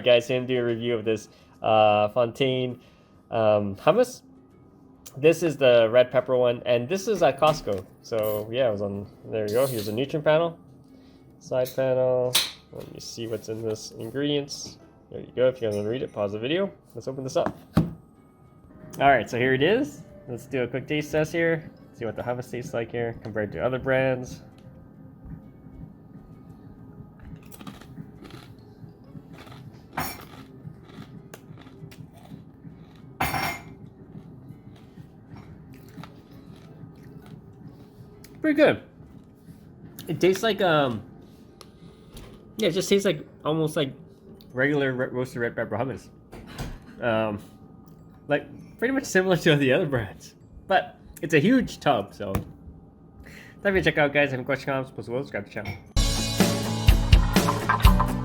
Alright guys, so I'm gonna do a review of this Fontaine hummus. This is the red pepper one, and this is at Costco. So yeah, it was on, there you go, here's a nutrient panel. Side panel, let me see what's in this ingredients. There you go, if you want to read it, pause the video. Let's open this up. Alright, so here it is. Let's do a quick taste test here. See what the hummus tastes like here compared to other brands. Pretty good. It tastes like yeah, it just tastes like almost like regular roasted red pepper hummus. Like pretty much similar to the other brands, but it's a huge tub. So, time to check out, guys. If you have any questions, comments, subscribe to the channel.